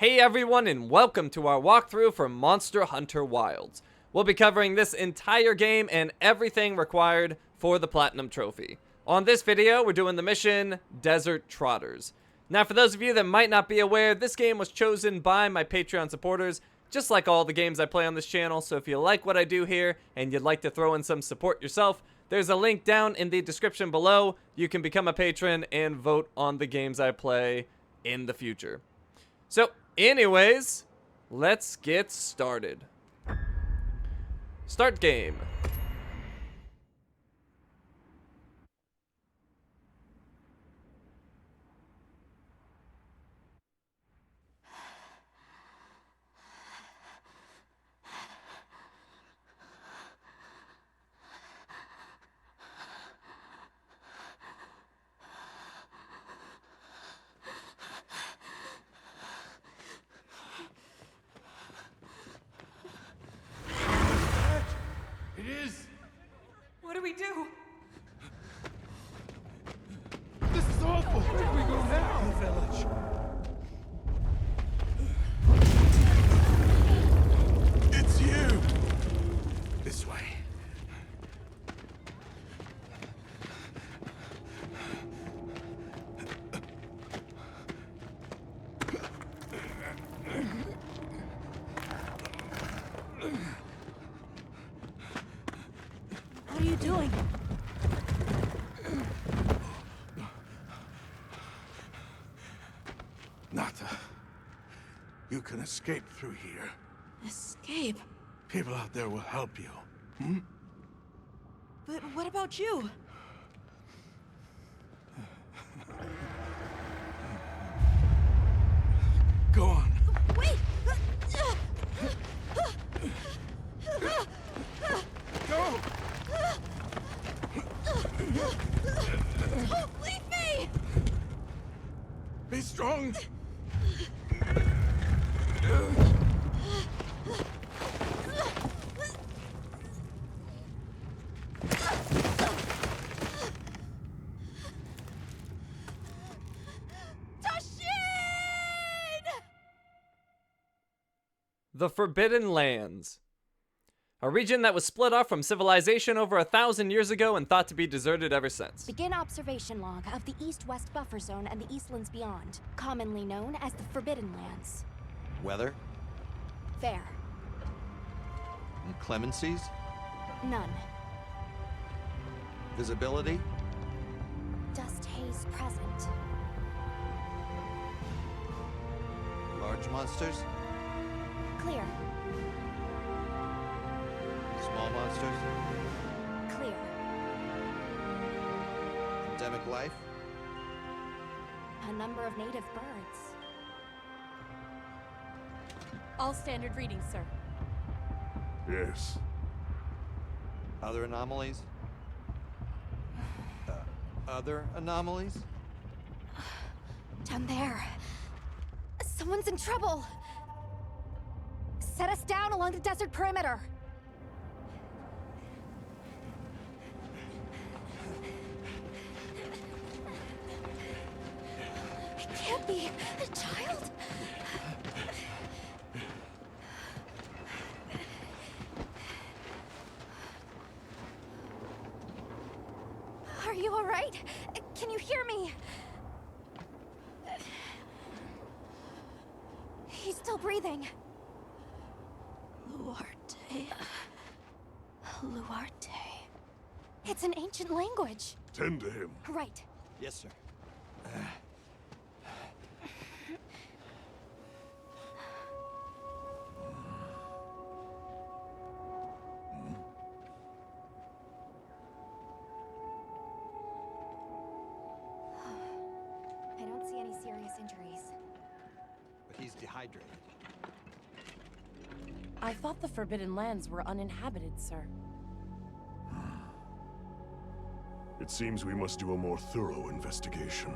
Hey everyone, and welcome to our walkthrough for Monster Hunter Wilds. We'll be covering this entire game and everything required for the Platinum Trophy. On this video, we're doing the mission, Desert Trotters. Now for those of you that might not be aware, this game was chosen by my Patreon supporters, just like all the games I play on this channel, so if you like what I do here and you'd like to throw in some support yourself, there's a link down in the description below. You can become a patron and vote on the games I play in the future. So, anyways, let's get started. Start game. What do we do? This is awful! Where do we go now? The village. It's you! This way. What are you doing? Nata, you can escape through here. Escape? People out there will help you. But what about you? Go on. Wait! Go! Don't leave me! Be strong! The Forbidden Lands. A region that was split off from civilization over 1,000 years ago and thought to be deserted ever since. Begin observation log of the East-West buffer zone and the Eastlands beyond, commonly known as the Forbidden Lands. Weather? Fair. Inclemencies? None. Visibility? Dust haze present. Large monsters? Clear. Small monsters? Clear. Endemic life? A number of native birds. All standard readings, sir. Yes. Other anomalies? Other anomalies? Down there. Someone's in trouble. Set us down along the desert perimeter. It can't be a child. Are you all right? Can you hear me? He's still breathing. Luarte. Luarte. It's an ancient language. Tend to him. Right. Yes, sir. I don't see any serious injuries. But he's dehydrated. I thought the Forbidden Lands were uninhabited, sir. It seems we must do a more thorough investigation.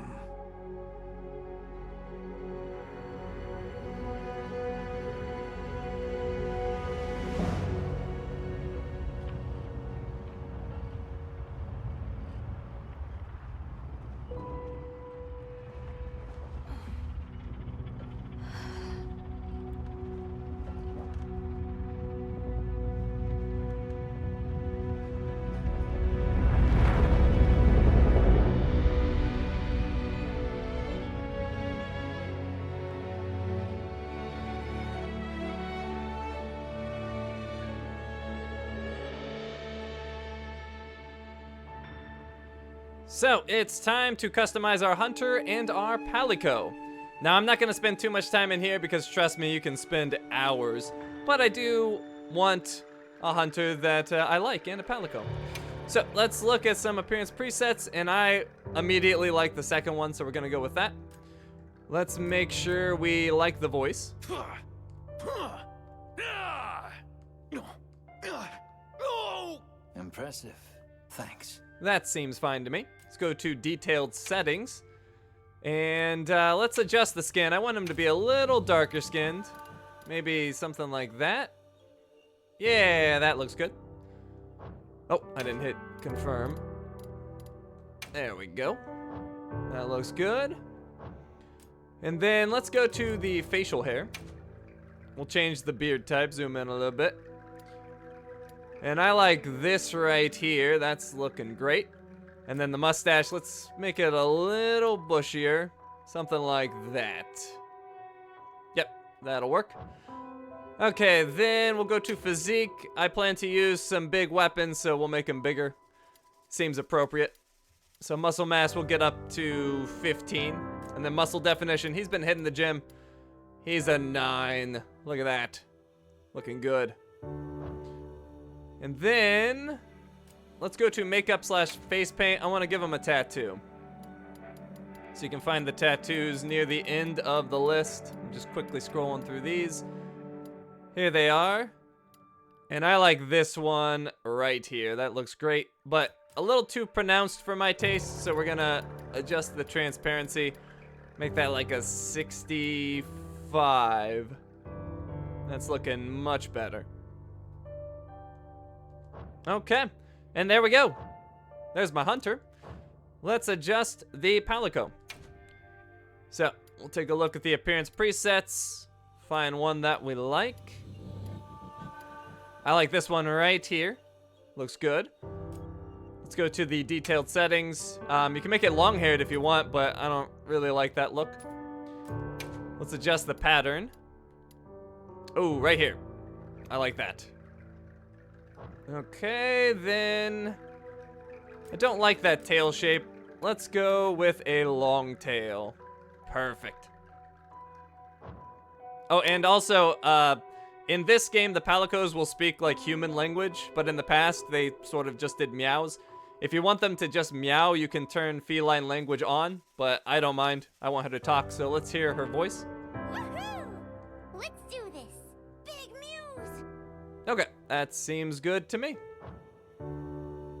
So, it's time to customize our hunter and our palico. Now, I'm not going to spend too much time in here because, trust me, you can spend hours. But I do want a hunter that I like and a palico. So, let's look at some appearance presets, and I immediately like the second one, so we're going to go with that. Let's make sure we like the voice. Impressive. Thanks. That seems fine to me. Let's go to detailed settings. And let's adjust the skin. I want him to be a little darker skinned. Maybe something like that. Yeah, that looks good. Oh, I didn't hit confirm. There we go. That looks good. And then let's go to the facial hair. We'll change the beard type, zoom in a little bit. And I like this right here. That's looking great. And then the mustache, let's make it a little bushier. Something like that. Yep, that'll work. Okay, then we'll go to physique. I plan to use some big weapons, so we'll make him bigger. Seems appropriate. So muscle mass will get up to 15. And then muscle definition, he's been hitting the gym. He's a 9. Look at that. Looking good. And then let's go to makeup / face paint. I want to give him a tattoo. So you can find the tattoos near the end of the list. I'm just quickly scrolling through these. Here they are. And I like this one right here. That looks great, but a little too pronounced for my taste. So we're going to adjust the transparency. Make that like a 65. That's looking much better. Okay, and there we go. There's my hunter. Let's adjust the palico. So, we'll take a look at the appearance presets. Find one that we like. I like this one right here. Looks good. Let's go to the detailed settings. You can make it long-haired if you want, but I don't really like that look. Let's adjust the pattern. Oh, right here. I like that. Okay, then I don't like that tail shape. Let's go with a long tail. Perfect. Oh, and also, in this game, the palicos will speak like human language, but in the past, they sort of just did meows. If you want them to just meow, you can turn feline language on, but I don't mind. I want her to talk, so let's hear her voice. Woohoo! Let's do this. Big Muse! Okay, that seems good to me.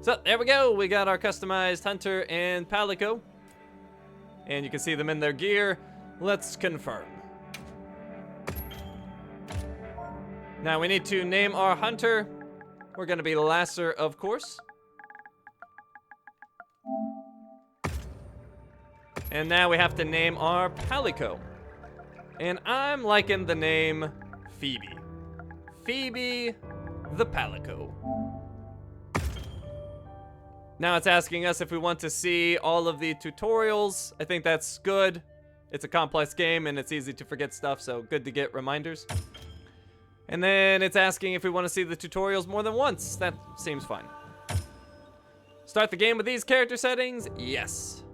So, there we go. We got our customized hunter and palico. And you can see them in their gear. Let's confirm. Now, we need to name our hunter. We're going to be Lasser, of course. And now we have to name our palico. And I'm liking the name Phoebe. Phoebe the Palico. Now it's asking us if we want to see all of the tutorials. I think that's good. It's a complex game and it's easy to forget stuff, so good to get reminders. And then it's asking if we want to see the tutorials more than once. That seems fine. Start the game with these character settings? Yes.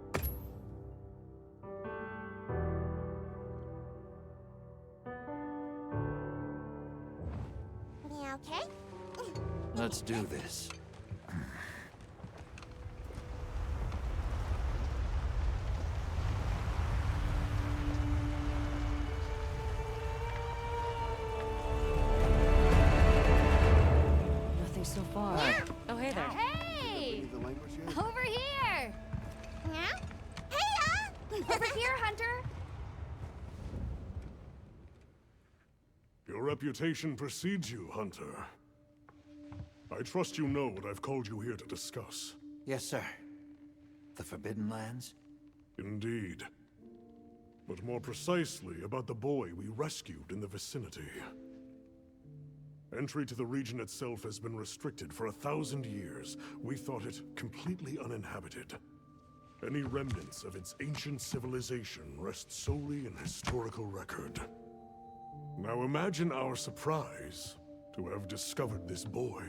Yeah, okay? Let's do this. Nothing so far. Oh, hey there. Hey! Over here! Yeah? Hey, over here, Hunter! Your reputation precedes you, Hunter. I trust you know what I've called you here to discuss. Yes, sir. The Forbidden Lands? Indeed. But more precisely about the boy we rescued in the vicinity. Entry to the region itself has been restricted for 1,000 years. We thought it completely uninhabited. Any remnants of its ancient civilization rest solely in historical record. Now imagine our surprise to have discovered this boy.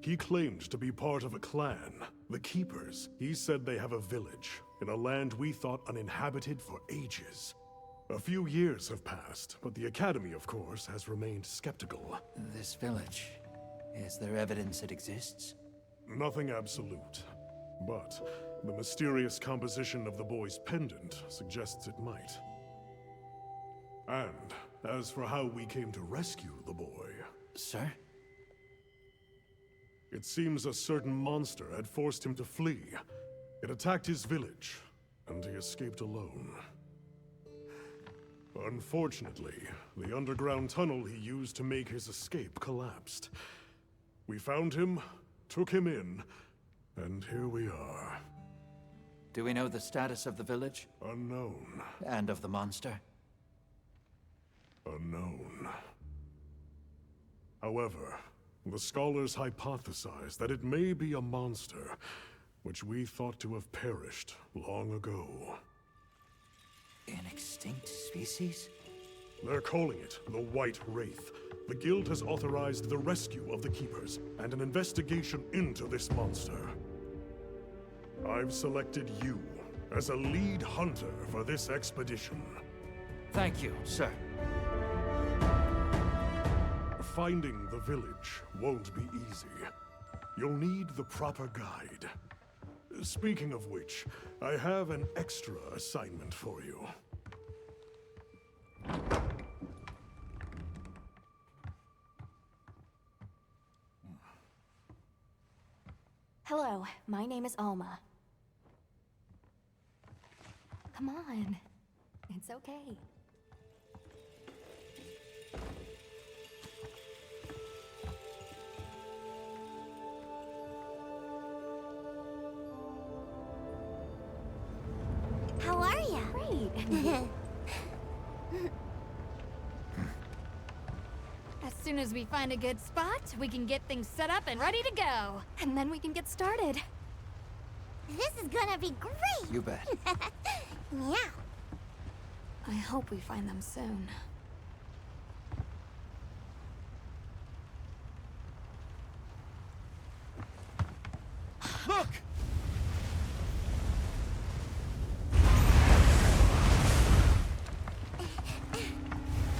He claimed to be part of a clan, The Keepers, he said they have a village in a land we thought uninhabited for ages. A few years have passed, but the Academy, of course, has remained skeptical. This village. Is there evidence it exists? Nothing absolute, but the mysterious composition of the boy's pendant suggests it might. And as for how we came to rescue the boy, Sir? it seems a certain monster had forced him to flee. It attacked his village, and he escaped alone. Unfortunately, the underground tunnel he used to make his escape collapsed. We found him, took him in, and here we are. Do we know the status of the village? Unknown. And of the monster? Unknown. However, the scholars hypothesize that it may be a monster, which we thought to have perished long ago. An extinct species? They're calling it the White Wraith. The Guild has authorized the rescue of the Keepers and an investigation into this monster. I've selected you as a lead hunter for this expedition. Thank you, sir. Finding the village won't be easy. You'll need the proper guide. Speaking of which, I have an extra assignment for you. Hello, my name is Alma. Come on. It's okay. How are ya? Great. As soon as we find a good spot, we can get things set up and ready to go. And then we can get started. This is gonna be great! You bet. Yeah. I hope we find them soon. Look!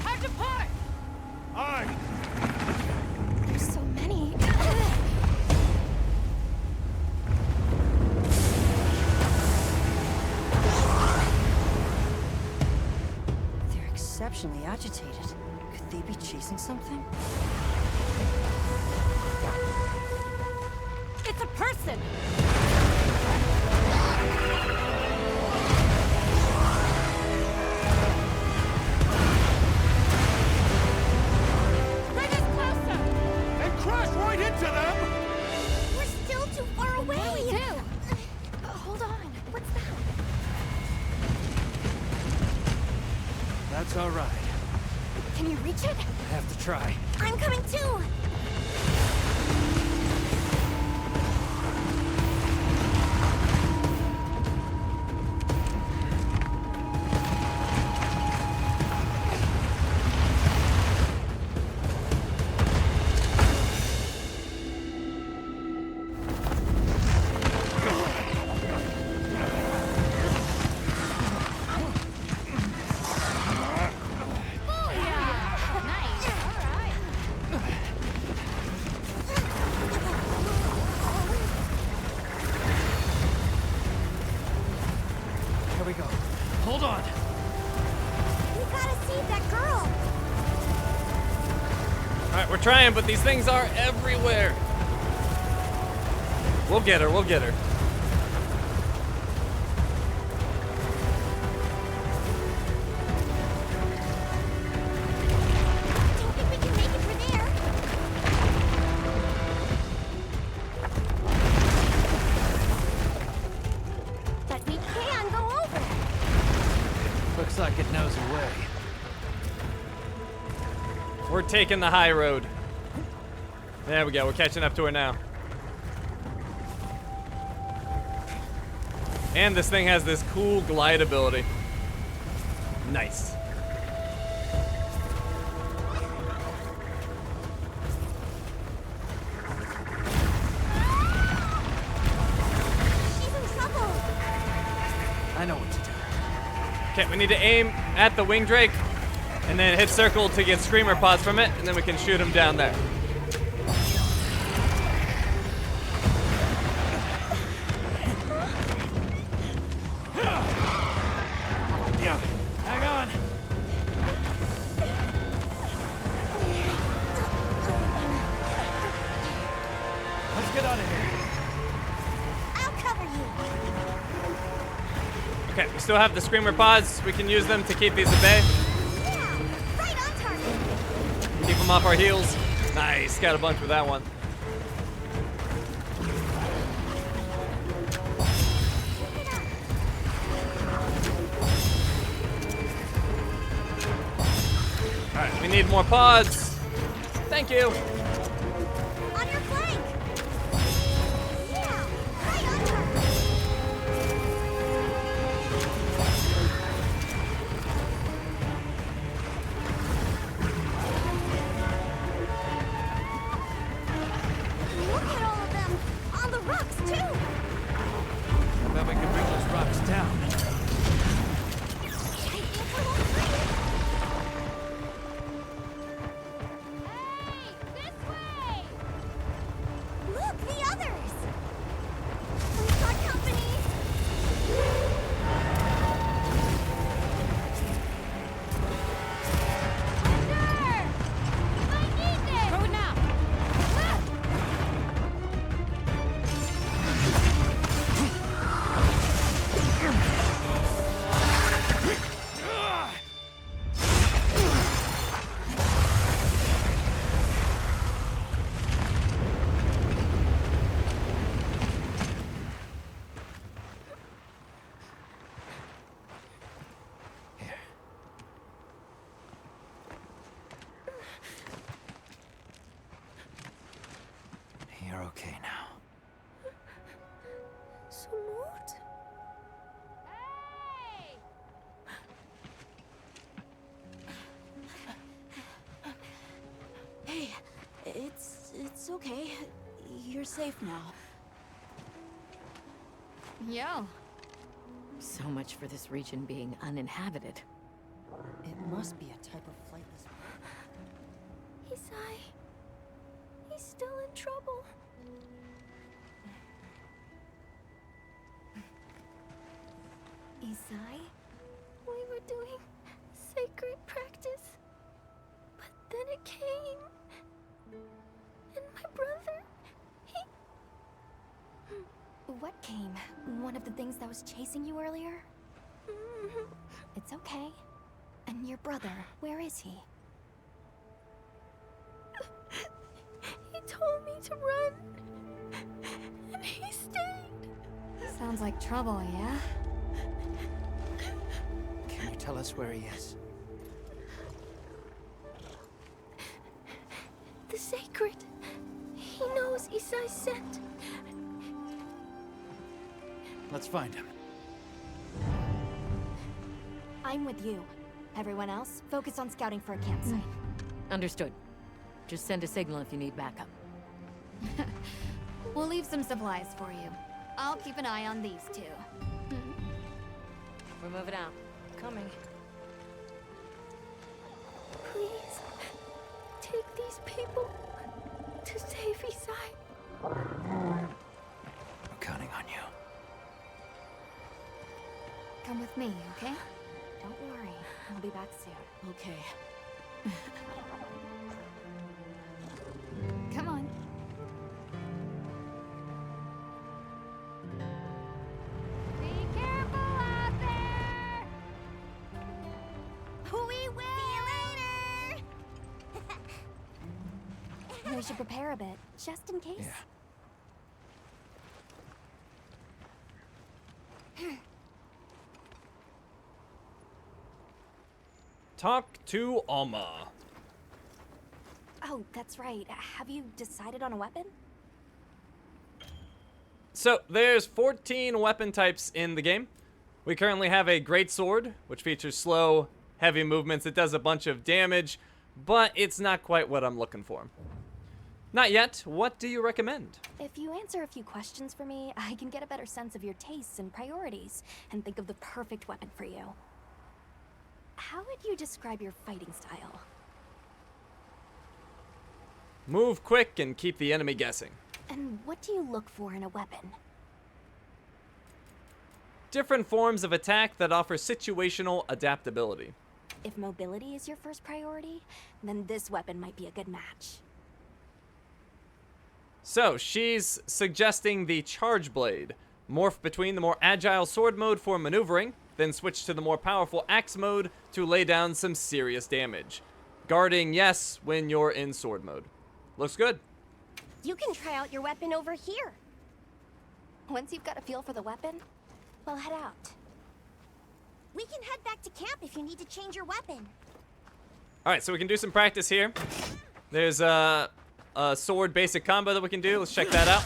Hard to part! Aye! There's so many. They're exceptionally agitated. Could they be chasing something? It's a person! Bring us closer! And crash right into them! We're still too far away! What do we do? Hold on. What's that? That's all right. Can you reach it? I have to try. I'm coming too! Here we go. Hold on. We gotta save that girl! Alright, we're trying, but these things are everywhere. We'll get her, we'll get her. Don't think we can make it for there. But we can go over. Looks like it knows a way. We're taking the high road. There we go, we're catching up to her now. And this thing has this cool glide ability. Nice. Okay, we need to aim at the wing drake and then hit circle to get screamer pods from it, and then we can shoot him down there. Hang on. Let's get out of here. I'll cover you. Okay, we still have the screamer pods. We can use them to keep these at bay. Yeah, right on target. Keep them off our heels. Nice, got a bunch with that one. Alright, we need more pods. Thank you. On your flank. Yeah, right on target. Look at all of them on the rocks too. I bet we can bring those rocks down. I think we're all free. Hey, this way! Look, the others. We've got company. Sure! I need this! Throw it now! Here. You're okay now. Smooth. Hey! Hey, it's okay. You're safe now. Yo. So much for this region being uninhabited. It must be a type of flightless. Isai. He's still in trouble. Isai? We were doing sacred practice. But then it came. And my brother, he... What came? One of the things that was chasing you earlier? It's okay. And your brother, where is he? He told me to run. And he stayed. Sounds like trouble, yeah? Can you tell us where he is? The sacred. He knows Isai's scent. Let's find him. I'm with you. Everyone else, focus on scouting for a campsite. Understood. Just send a signal if you need backup. We'll leave some supplies for you. I'll keep an eye on these two. We're moving out. Coming. Please, take these people to save Isai. We're counting on you. Come with me, okay? Don't worry, I'll be back soon. Okay. Come on. Be careful out there! We will! See you later! We should prepare a bit, just in case. Yeah. Talk to Alma. Oh, that's right. Have you decided on a weapon? So there's 14 weapon types in the game. We currently have a great sword, which features slow, heavy movements. It does a bunch of damage, but it's not quite what I'm looking for. Not yet. What do you recommend? If you answer a few questions for me, I can get a better sense of your tastes and priorities, and think of the perfect weapon for you. how would you describe your fighting style? Move quick and keep the enemy guessing. And what do you look for in a weapon? Different forms of attack that offer situational adaptability. If mobility is your first priority, then this weapon might be a good match. So, she's suggesting the Charge Blade. Morph between the more agile sword mode for maneuvering, then switch to the more powerful axe mode to lay down some serious damage. Guarding, yes, when you're in sword mode. Looks good. You can try out your weapon over here. Once you've got a feel for the weapon, we'll head out. We can head back to camp if you need to change your weapon. Alright, so we can do some practice here. There's a sword basic combo that we can do. Let's check that out.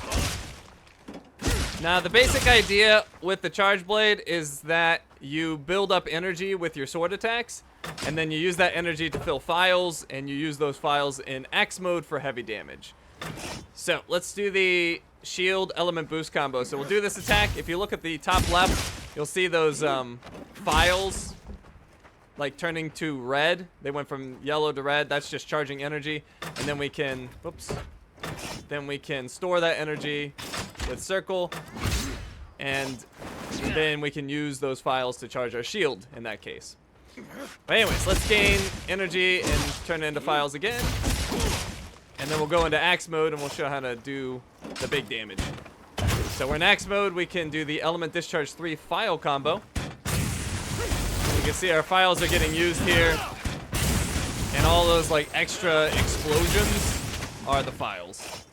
Now, the basic idea with the Charge Blade is that you build up energy with your sword attacks, and then you use that energy to fill files, and you use those files in axe mode for heavy damage. So, let's do the shield element boost combo. So we'll do this attack. If you look at the top left, you'll see those files like turning to red. They went from yellow to red. That's just charging energy. And then we can, then we can store that energy with circle, and then we can use those files to charge our shield in that case. But anyways, let's gain energy and turn it into files again. And then we'll go into axe mode and we'll show how to do the big damage. So we're in axe mode. We can do the element discharge 3 file combo. You can see our files are getting used here. And all those like extra explosions are the files.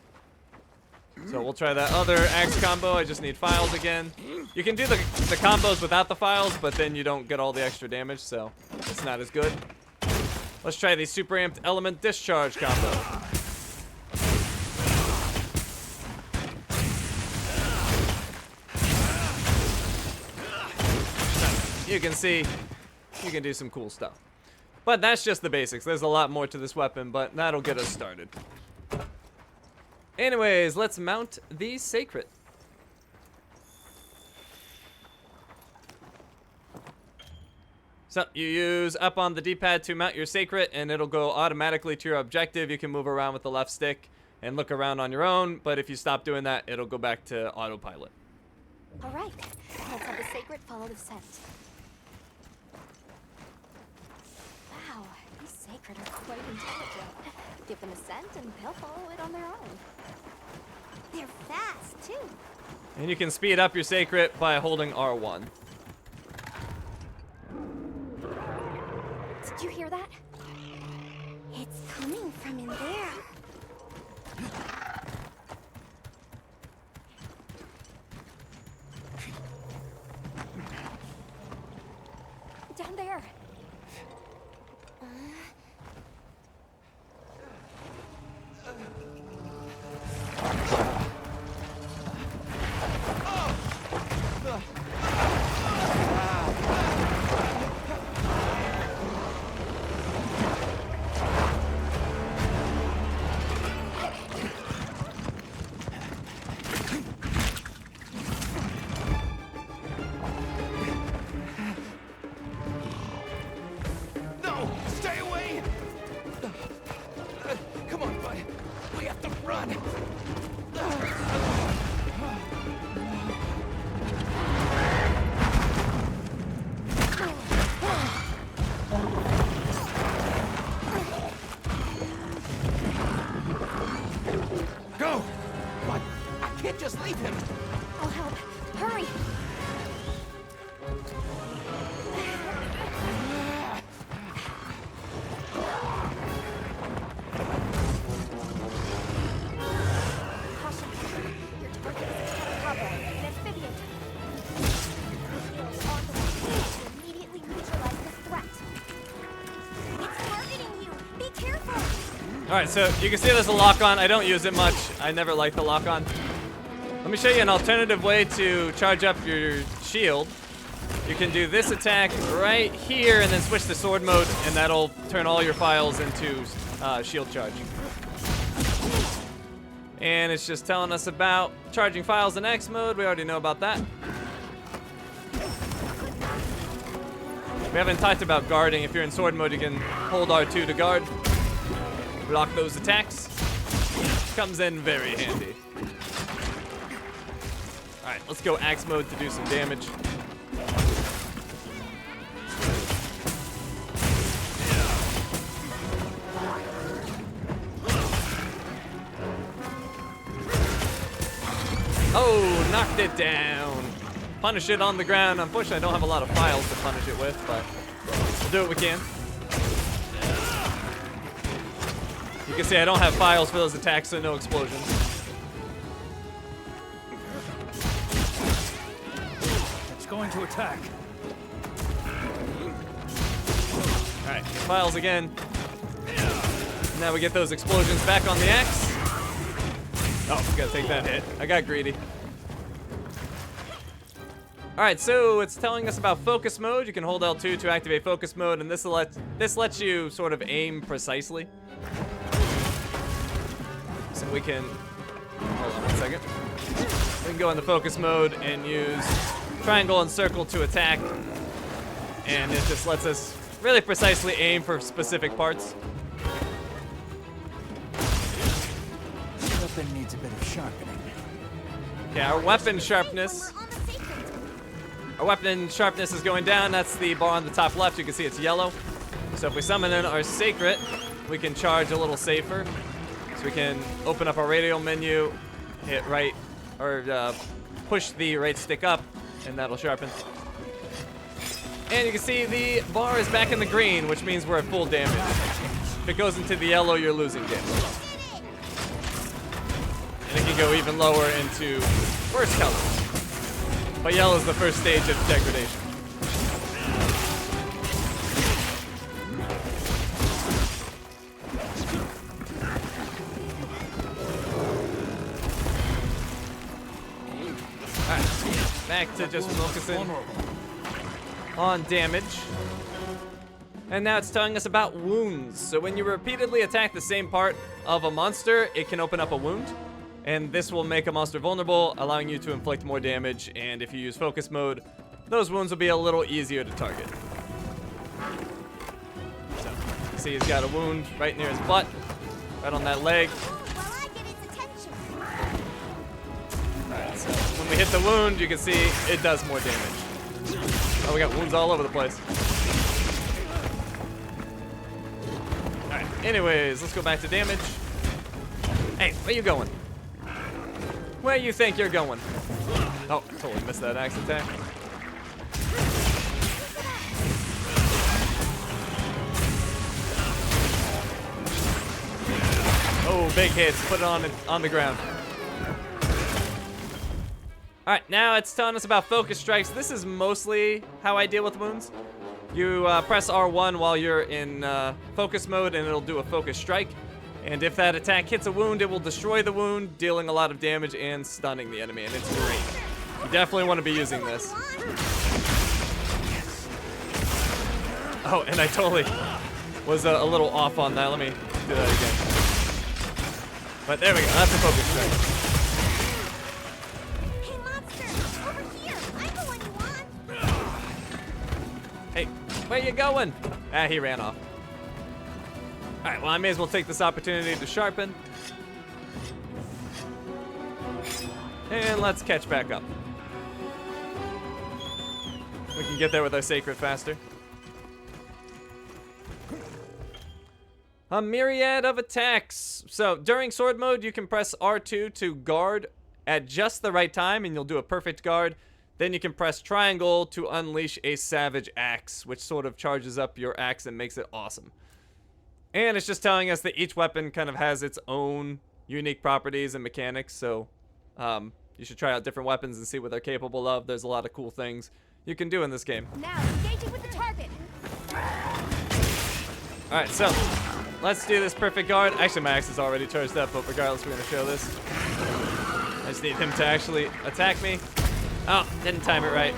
So we'll try that other axe combo. I just need files again. You can do the combos without the files, but then you don't get all the extra damage, so it's not as good. Let's try the super amped element discharge combo. You can see you can do some cool stuff. But that's just the basics. There's a lot more to this weapon, but that'll get us started. Anyways, let's mount the Sacred. So you use up on the D-pad to mount your Sacred, and it'll go automatically to your objective. You can move around with the left stick and look around on your own, but if you stop doing that, it'll go back to autopilot. All right, let's have the Sacred follow the scent. Wow, these Sacred are quite intelligent. Give them a scent and they'll follow it on their own. They're fast, too. And you can speed up your Sacred by holding R1. Did you hear that? It's coming from in there. Down there. No! Stay away! Come on, bud. We have to run. Go! But I can't just leave him. I'll help. Hurry! Caution. Your target is a ton of rubber, an amphibian. Shields on the way to immediately neutralize this threat. It's targeting you. Be careful. Alright, so you can see there's a lock-on. I don't use it much. I never like the lock-on. Let me show you an alternative way to charge up your shield. You can do this attack right here and then switch to sword mode, and that'll turn all your files into shield charge. And it's just telling us about charging files in X mode. We already know about that. We haven't talked about guarding. If you're in sword mode, you can hold R2 to guard. Block those attacks. Comes in very handy. Alright, let's go axe mode to do some damage. Oh, knocked it down. Punish it on the ground. Unfortunately, I don't have a lot of files to punish it with, but we'll do what we can. You can see I don't have files for those attacks, so no explosions. It's going to attack. Alright, files again. Now we get those explosions back on the axe. Oh, gotta take that hit. I got greedy. Alright, so it's telling us about focus mode. You can hold L2 to activate focus mode, and this lets you sort of aim precisely. So we can, hold on one second. We can go into focus mode and use triangle and circle to attack. And it just lets us really precisely aim for specific parts. Weapon needs a bit of sharpening. Okay, our weapon sharpness. Our weapon sharpness is going down. That's the bar on the top left. You can see it's yellow. So if we summon in our sacred, we can charge a little safer. So we can open up our radial menu, hit right, or push the right stick up, and that'll sharpen. And you can see the bar is back in the green, which means we're at full damage. If it goes into the yellow, you're losing damage. And it can go even lower into worse colors. But yellow is the first stage of degradation. Alright, back to just focusing on damage. And now it's telling us about wounds. So when you repeatedly attack the same part of a monster, it can open up a wound. And this will make a monster vulnerable, allowing you to inflict more damage. And if you use focus mode, those wounds will be a little easier to target. So, you see he's got a wound right near his butt, right on that leg. Alright, so when we hit the wound, you can see it does more damage. Oh, we got wounds all over the place. Alright, anyways, let's go back to damage. Hey, where you going? Where you think you're going? Oh, totally missed that axe attack. Oh, big hits. Put it on the ground. Alright, now it's telling us about focus strikes. This is mostly how I deal with wounds. You press R1 while you're in focus mode, and it'll do a focus strike. And if that attack hits a wound, it will destroy the wound, dealing a lot of damage and stunning the enemy, and it's great. You definitely want to be using this. Oh, and I totally was a little off on that. Let me do that again. But there we go. That's a focus strike. Hey, monster! Over here! I'm the one you want! Hey, where you going? Ah, he ran off. Alright, well, I may as well take this opportunity to sharpen. And let's catch back up. We can get there with our sacred faster. A myriad of attacks. So, during sword mode, you can press R2 to guard at just the right time, and you'll do a perfect guard. Then you can press triangle to unleash a savage axe, which sort of charges up your axe and makes it awesome. And it's just telling us that each weapon kind of has its own unique properties and mechanics, so you should try out different weapons and see what they're capable of. There's a lot of cool things you can do in this game. Now, engaging with the target! Alright, so let's do this perfect guard. Actually, my axe is already charged up, but regardless, we're going to show this. I just need him to actually attack me. Oh, didn't time it right.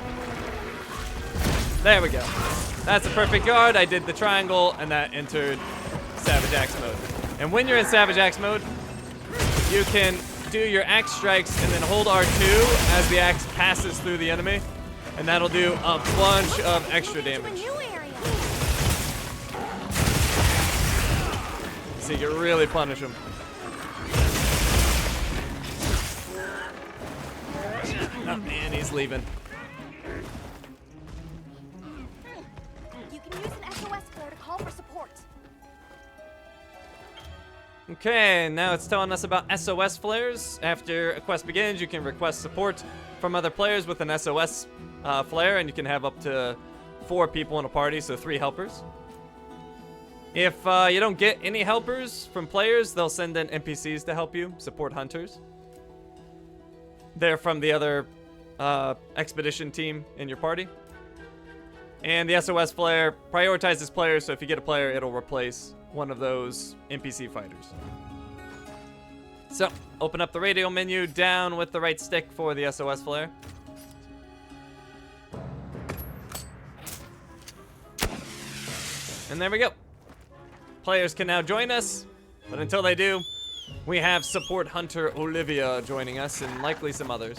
There we go. That's a perfect guard. I did the triangle, and that entered Savage Axe mode. And when you're in Savage Axe mode, you can do your axe strikes and then hold R2 as the axe passes through the enemy, and that'll do a bunch of extra damage. New area. so you can really punish them. Oh man, he's leaving. You can use an SOS flare to call for support. Okay, now it's telling us about SOS flares. After a quest begins, you can request support from other players with an SOS flare, and you can have up to 4 people in a party, so 3 helpers. If you don't get any helpers from players, they'll send in NPCs to help you, support hunters. They're from the other expedition team in your party. And the SOS flare prioritizes players, so if you get a player, it'll replace one of those NPC fighters. So, open up the radio menu, down with the right stick for the SOS flare. And there we go. Players can now join us, but until they do, we have support hunter Olivia joining us, and likely some others.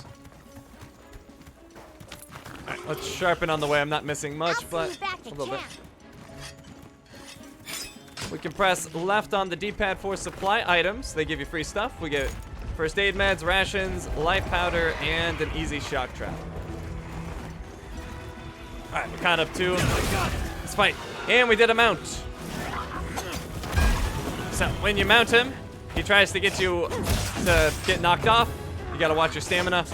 All right, let's sharpen on the way. I'm not missing much, but a little bit. We can press left on the D-pad for supply items. They give you free stuff. We get first aid meds, rations, life powder, and an easy shock trap. All right, we caught up to him. Let's fight. And we did a mount. So when you mount him, he tries to get you to get knocked off. You gotta watch your stamina.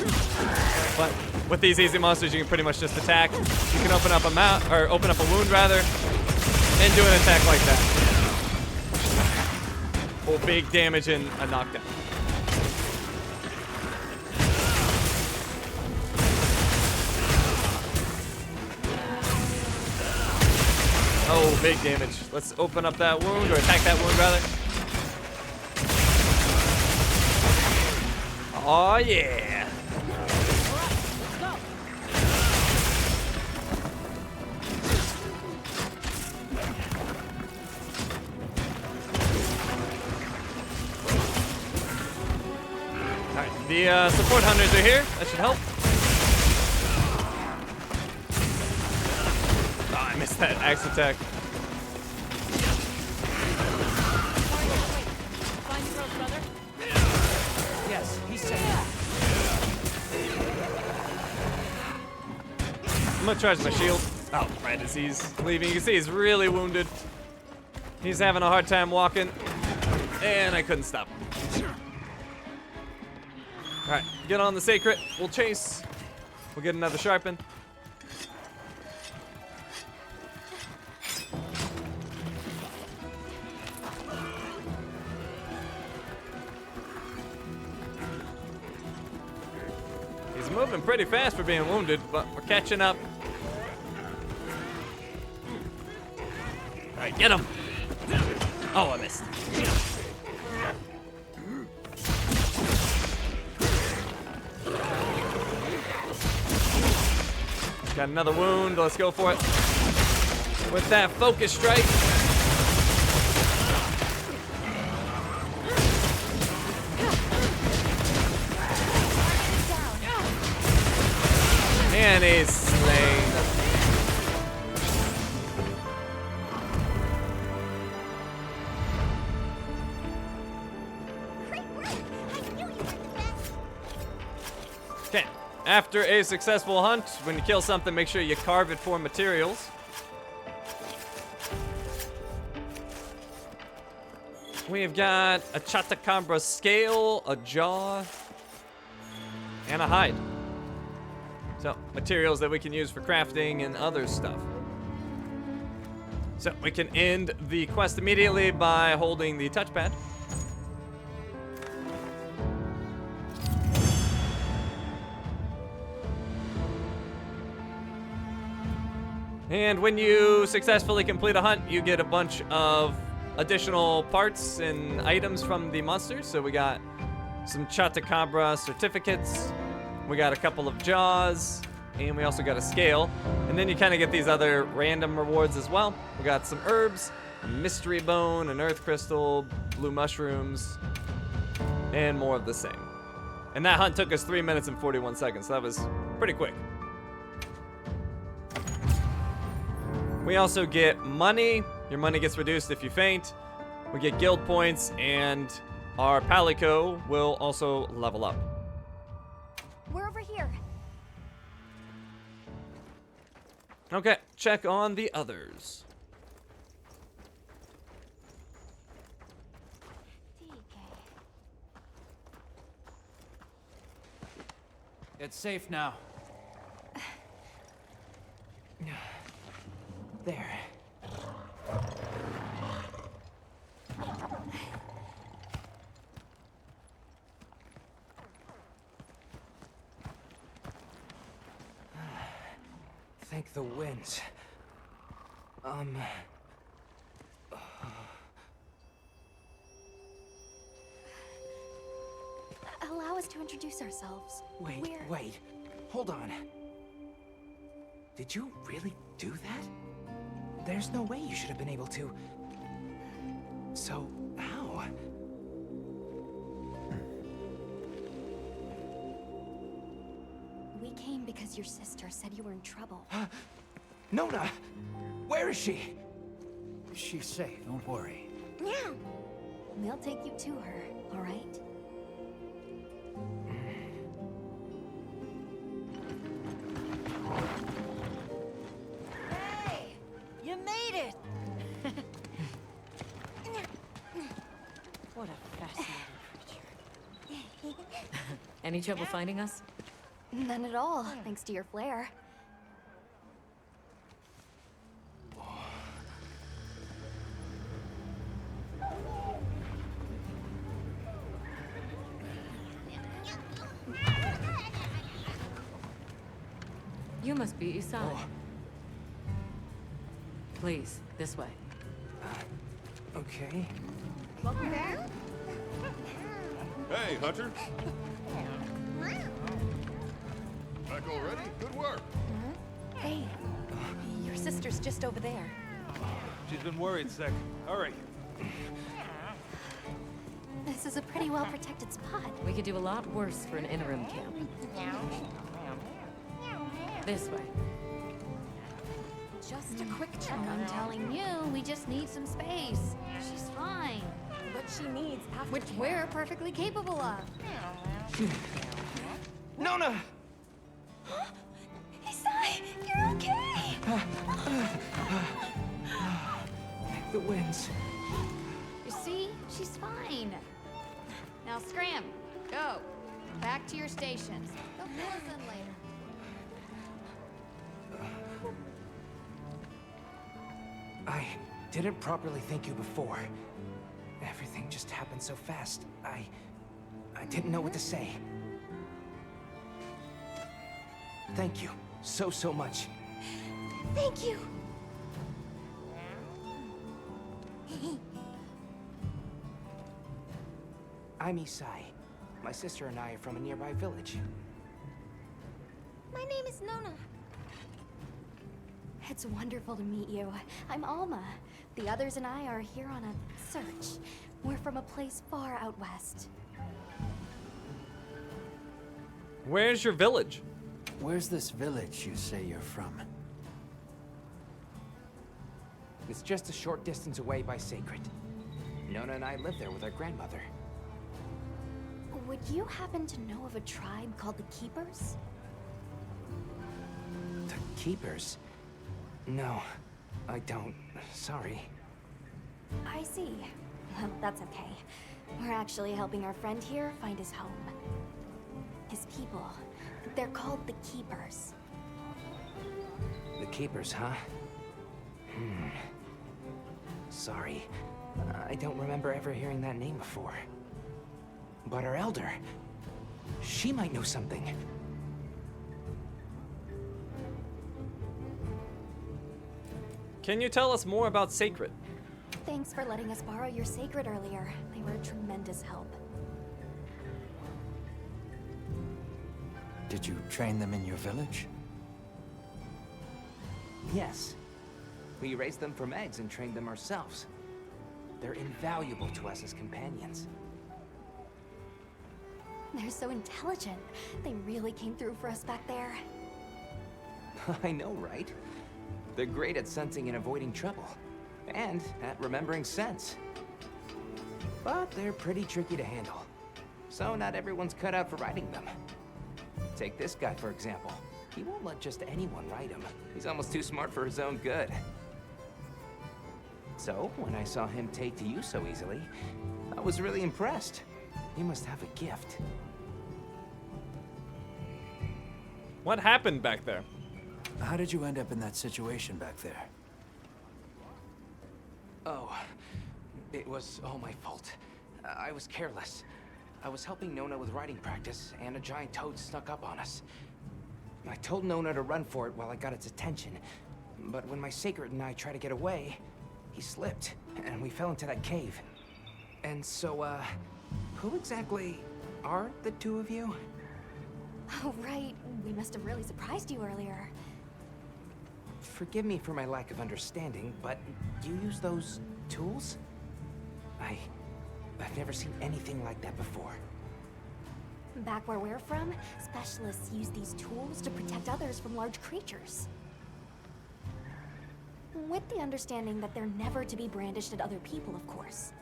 But with these easy monsters, you can pretty much just attack. You can open up a wound rather, and do an attack like that. Or big damage and a knockdown. Oh, big damage. Let's open up that wound, or attack that wound rather. Oh yeah. Alright, the support hunters are here. That should help. Oh, I missed that axe attack. Yes, he's safe. I'm gonna charge my shield. Oh, right as he's leaving. You can see he's really wounded. He's having a hard time walking. And I couldn't stop him. Alright, get on the sacred. We'll chase. We'll get another sharpen. He's moving pretty fast for being wounded, but we're catching up. Alright, get him. Oh, I missed. Got another wound. Let's go for it. With that focus strike. And he's slain. Great work! I knew you were the best. Okay. After a successful hunt, when you kill something, make sure you carve it for materials. We've got a Chatacabra scale, a jaw, and a hide. So, materials that we can use for crafting and other stuff. So, we can end the quest immediately by holding the touchpad. And when you successfully complete a hunt, you get a bunch of additional parts and items from the monsters. So we got some Chatacabra certificates, we got a couple of jaws, and we also got a scale. And then you kind of get these other random rewards as well. We got some herbs, a mystery bone, an earth crystal, blue mushrooms, and more of the same. And that hunt took us 3 minutes and 41 seconds, so that was pretty quick. We also get money. Your money gets reduced if you faint. We get guild points, and our Palico will also level up. We're over here. Okay, check on the others. DK. It's safe now. There. Thank the winds. Allow us to introduce ourselves. Wait. Hold on. Did you really do that? There's no way you should have been able to. So, how? We came because your sister said you were in trouble. Nona! Where is she? She's safe, don't worry. Yeah. We'll take you to her, all right? Hey! You made it! What a fascinating creature. Any trouble finding us? None at all, thanks to your flair. You must be Isai. Please, this way. Okay. Hey, Hunter. Back already? Good work. Hey, your sister's just over there. She's been worried, Sec. Hurry. This is a pretty well-protected spot. We could do a lot worse for an interim camp. This way. Just a quick check I'm telling you, we just need some space. She's fine. What she needs after Which we're perfectly capable of. Nona! Isai, you're okay! Thank the winds. You see? She's fine. Now scram. Go. Back to your stations. They'll fill us in later. I didn't properly thank you before. Everything just happened so fast. I didn't know what to say. Thank you so much. Thank you! I'm Isai. My sister and I are from a nearby village. My name is Nona. It's wonderful to meet you. I'm Alma. The others and I are here on a search. We're from a place far out west. Where's your village? Where's this village you say you're from? It's just a short distance away by Sacred. Nona and I live there with our grandmother. Would you happen to know of a tribe called the Keepers? The Keepers? No, I don't. Sorry. I see. Well, that's okay. We're actually helping our friend here find his home. His people. They're called the Keepers. The Keepers, huh? Sorry. I don't remember ever hearing that name before. But our elder, she might know something. Can you tell us more about Sacred? Thanks for letting us borrow your sacred earlier. They were a tremendous help. Did you train them in your village? Yes. We raised them from eggs and trained them ourselves. They're invaluable to us as companions. They're so intelligent. They really came through for us back there. I know, right? They're great at sensing and avoiding trouble. And at remembering scents. but they're pretty tricky to handle. So not everyone's cut out for riding them. Take this guy, for example. He won't let just anyone ride him. He's almost too smart for his own good. So, when I saw him take to you so easily, I was really impressed. He must have a gift. What happened back there? How did you end up in that situation back there? Oh, it was all my fault. I was careless. I was helping Nona with riding practice, and a giant toad snuck up on us. I told Nona to run for it while I got its attention, but when my Sacred and I tried to get away, he slipped, and we fell into that cave. And so, who exactly are the two of you? Oh, right. We must have really surprised you earlier. Forgive me for my lack of understanding, but you use those tools? I've never seen anything like that before. Back where we're from, specialists use these tools to protect others from large creatures. With the understanding that they're never to be brandished at other people, of course.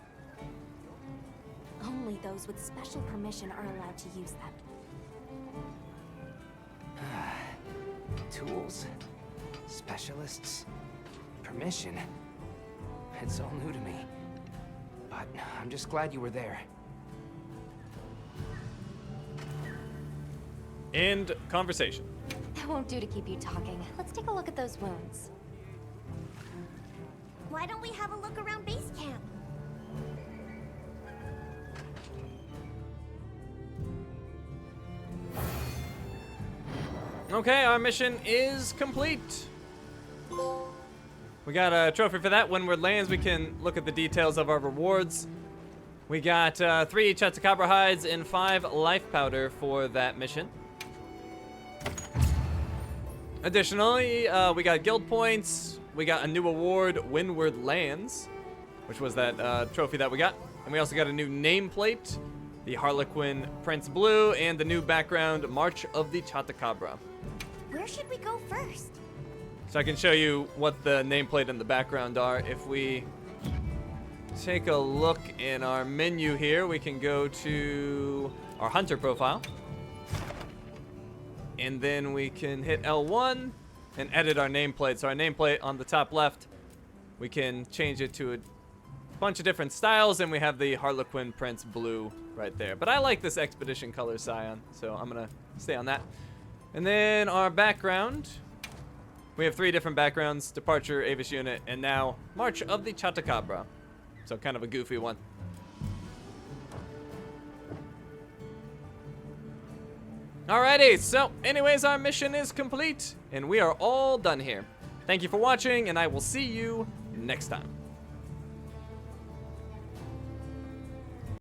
Only those with special permission are allowed to use them. Tools? Specialists? Permission? It's all new to me. But I'm just glad you were there. End conversation. That won't do to keep you talking. Let's take a look at those wounds. Why don't we have a look around base camp? Okay, our mission is complete. We got a trophy for that. When we're lands, we can look at the details of our rewards. We got 3 Chupacabra hides and 5 life powder for that mission. Additionally, we got guild points. We got a new award, Windward Lands, which was that trophy that we got. And we also got a new nameplate, the Harlequin Prince Blue, and the new background, March of the Chupacabra. Where should we go first? So I can show you what the nameplate and the background are. If we take a look in our menu here, we can go to our hunter profile. And then we can hit L1 and edit our nameplate. So our nameplate on the top left, we can change it to a bunch of different styles, and we have the Harlequin Prince Blue right there. But I like this Expedition color cyan, so I'm gonna stay on that. And then our background, we have 3 different backgrounds: Departure, Avis Unit, and now March of the Chupacabra. So kind of a goofy one. Alrighty, so anyways, our mission is complete, and we are all done here. Thank you for watching, and I will see you next time.